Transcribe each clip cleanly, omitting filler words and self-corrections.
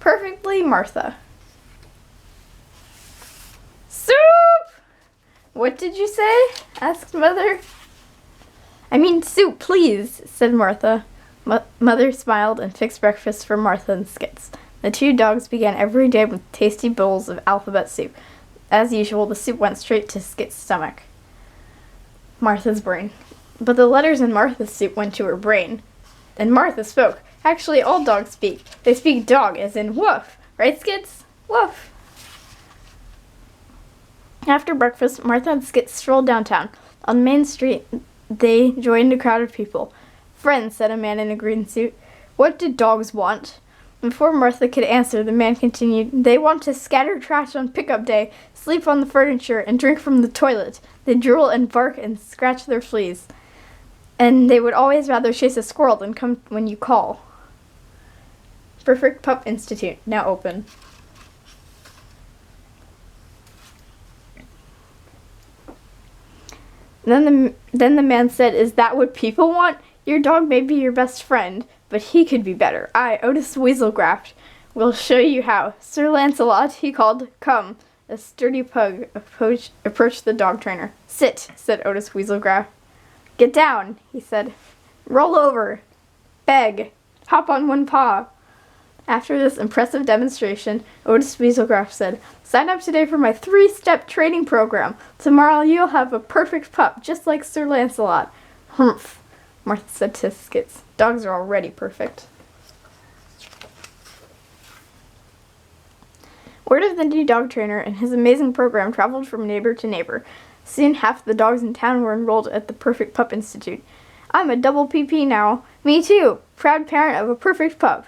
Perfectly, Martha. Soup! What did you say? Asked Mother. I mean soup, please, said Martha. Mother smiled and fixed breakfast for Martha and Skits. The two dogs began every day with tasty bowls of alphabet soup. As usual, the soup went straight to Skit's stomach. Martha's brain. But the letters in Martha's soup went to her brain. And Martha spoke. Actually, all dogs speak. They speak dog, as in woof. Right, Skits? Woof. After breakfast, Martha and Skits strolled downtown. On Main Street, they joined a crowd of people. Friends, said a man in a green suit. What do dogs want? Before Martha could answer, the man continued, They want to scatter trash on pickup day, sleep on the furniture, and drink from the toilet. They drool and bark and scratch their fleas. And they would always rather chase a squirrel than come when you call. Perfect Pup Institute, now open. Then the man said, Is that what people want? Your dog may be your best friend, but he could be better. I, Otis Weaselgraft, will show you how. Sir Lancelot, he called, Come. A sturdy pug approached the dog trainer. Sit, said Otis Weaselgraft. Get down, he said. Roll over. Beg. Hop on one paw. After this impressive demonstration, Otis Weaselgraft said, Sign up today for my 3-step training program. Tomorrow you'll have a perfect pup, just like Sir Lancelot. Humph, Martha said to Skits. Dogs are already perfect. Word of the new dog trainer and his amazing program traveled from neighbor to neighbor. Soon half the dogs in town were enrolled at the Perfect Pup Institute. I'm a double PP now. Me too. Proud parent of a perfect pup.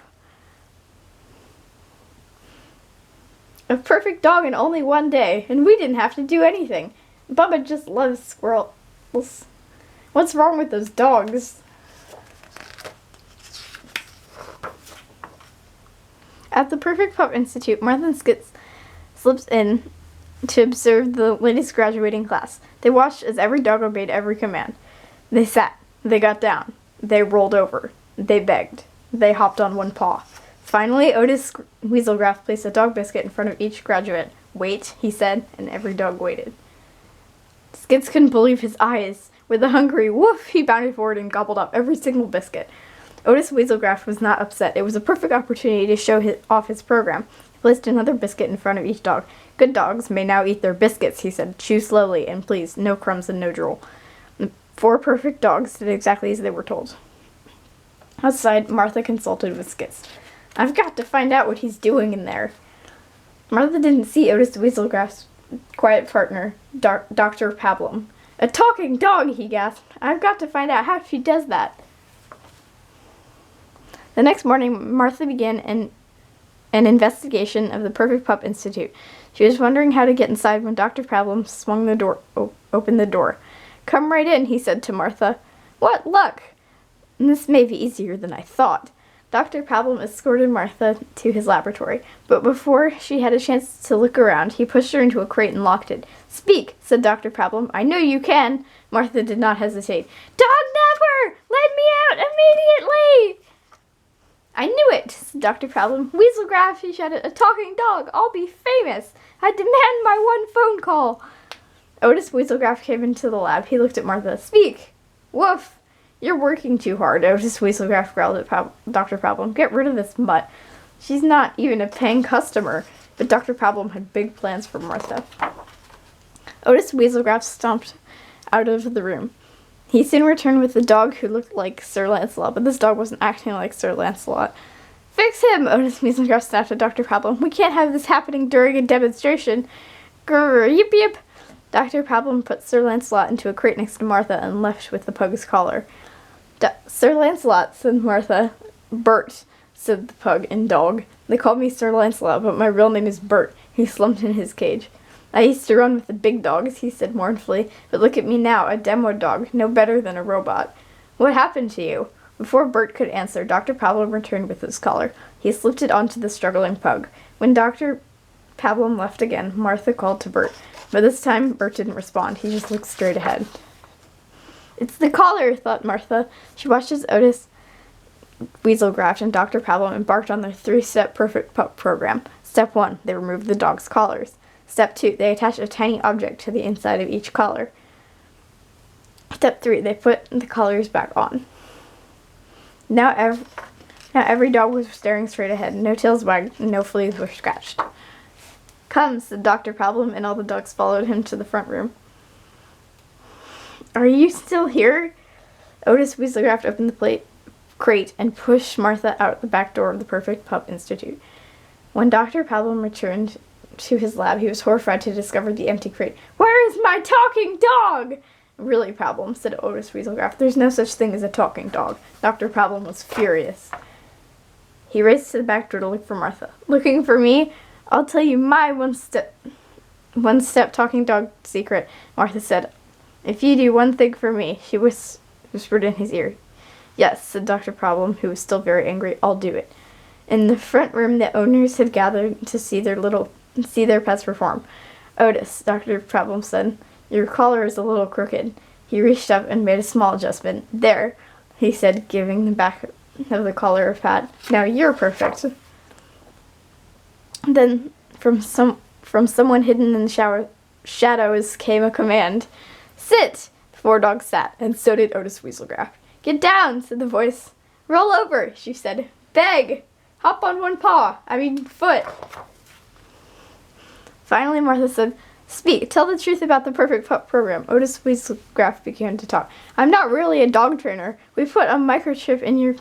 A perfect dog in only one day, and we didn't have to do anything. Bubba just loves squirrels. What's wrong with those dogs? At the Perfect Pup Institute, Martha and Skits slipped in to observe the latest graduating class. They watched as every dog obeyed every command. They sat. They got down. They rolled over. They begged. They hopped on one paw. Finally, Otis Weaselgraft placed a dog biscuit in front of each graduate. Wait, he said, and every dog waited. Skits couldn't believe his eyes. With a hungry woof, he bounded forward and gobbled up every single biscuit. Otis Weaselgraft was not upset. It was a perfect opportunity to show off his program. He placed another biscuit in front of each dog. Good dogs may now eat their biscuits, he said. Chew slowly, and please, no crumbs and no drool. The 4 perfect dogs did exactly as they were told. Outside, Martha consulted with Skits. I've got to find out what he's doing in there. Martha didn't see Otis Weaselgraft's quiet partner, Dr. Pablum. A talking dog, he gasped. I've got to find out how she does that. The next morning, Martha began an investigation of the Perfect Pup Institute. She was wondering how to get inside when Dr. Pablum swung the door, opened the door. Come right in, he said to Martha. What luck! This may be easier than I thought. Dr. Pablum escorted Martha to his laboratory, but before she had a chance to look around, he pushed her into a crate and locked it. Speak, said Dr. Pablum. I know you can. Martha did not hesitate. Dog Napper! Let me out immediately! I knew it, said Dr. Pablum. Weaselgraft, he shouted. A talking dog. I'll be famous. I demand my one phone call. Otis Weaselgraft came into the lab. He looked at Martha. Speak. Woof. You're working too hard, Otis Weaselgraft growled at Dr. Pablum. Get rid of this mutt. She's not even a paying customer. But Dr. Pablum had big plans for Martha. Otis Weaselgraft stomped out of the room. He soon returned with a dog who looked like Sir Lancelot, but this dog wasn't acting like Sir Lancelot. Fix him, Otis Weaselgraft snapped at Dr. Pablum. We can't have this happening during a demonstration. Grrr, yip yip. Dr. Pablum put Sir Lancelot into a crate next to Martha and left with the pug's collar. Sir Lancelot, said Martha. Bert, said the pug and dog. They called me Sir Lancelot, but my real name is Bert. He slumped in his cage. I used to run with the big dogs, he said mournfully, but look at me now, a demo dog, no better than a robot. What happened to you? Before Bert could answer, Dr. Pablum returned with his collar. He slipped it onto the struggling pug. When Dr. Pablum left again, Martha called to Bert, but this time Bert didn't respond. He just looked straight ahead. It's the collar, thought Martha. She watched as Otis Weaselgraft and Dr. Problem embarked on their 3-step perfect pup program. Step 1, they removed the dog's collars. Step 2, they attached a tiny object to the inside of each collar. Step 3, they put the collars back on. Now every dog was staring straight ahead. No tails wagged, and no fleas were scratched. "Come," said Dr. Problem, and all the dogs followed him to the front room. "Are you still here?" Otis Weaselgraft opened the crate and pushed Martha out the back door of the Perfect Pup Institute. When Dr. Problem returned to his lab, he was horrified to discover the empty crate. "Where is my talking dog?" "Really, Problem," said Otis Weaselgraft, "there's no such thing as a talking dog." Dr. Problem was furious. He raced to the back door to look for Martha. "Looking for me? I'll tell you my one-step talking dog secret," Martha said. "If you do one thing for me," she whispered in his ear. "Yes," said Dr. Problem, who was still very angry, "I'll do it." In the front room, the owners had gathered to see their pets perform. "Otis," Dr. Problem said, "your collar is a little crooked." He reached up and made a small adjustment. "There," he said, giving the back of the collar a pat. "Now you're perfect." Then, from someone hidden in the shadows came a command. "Sit!" The 4 dogs sat, and so did Otis Weaselgraft. "Get down," said the voice. "Roll over," she said. "Beg! Hop on one foot." Finally, Martha said, "Speak, tell the truth about the Perfect Pup program." Otis Weaselgraft began to talk. "I'm not really a dog trainer. We put a microchip in your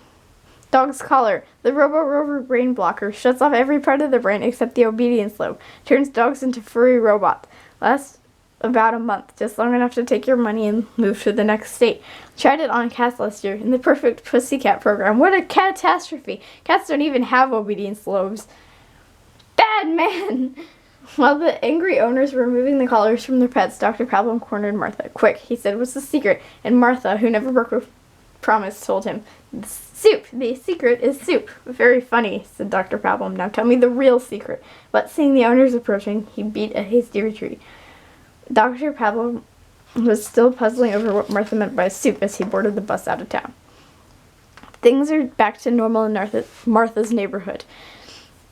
dog's collar. The Robo-Rover brain blocker shuts off every part of the brain except the obedience lobe. Turns dogs into furry robots. Lasts about a month, just long enough to take your money and move to the next state. Tried it on cats last year in the Perfect Pussycat program. What a catastrophe! Cats don't even have obedience lobes." "Bad man!" While the angry owners were removing the collars from their pets, Dr. Problem cornered Martha. "Quick," he said, "what's the secret?" And Martha, who never broke a promise, told him. "Soup! The secret is soup." "Very funny," said Dr. Problem. "Now tell me the real secret." But seeing the owners approaching, he beat a hasty retreat. Dr. Problem was still puzzling over what Martha meant by soup as he boarded the bus out of town. Things are back to normal in Martha's neighborhood.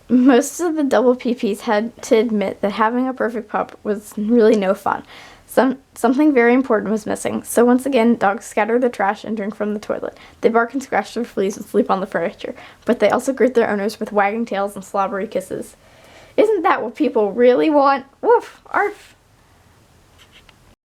Most of the double PPs had to admit that having a perfect pup was really no fun. Something very important was missing, so once again, dogs scattered the trash and drink from the toilet. They bark and scratch their fleas and sleep on the furniture, but they also greet their owners with wagging tails and slobbery kisses. Isn't that what people really want? Woof! Arf!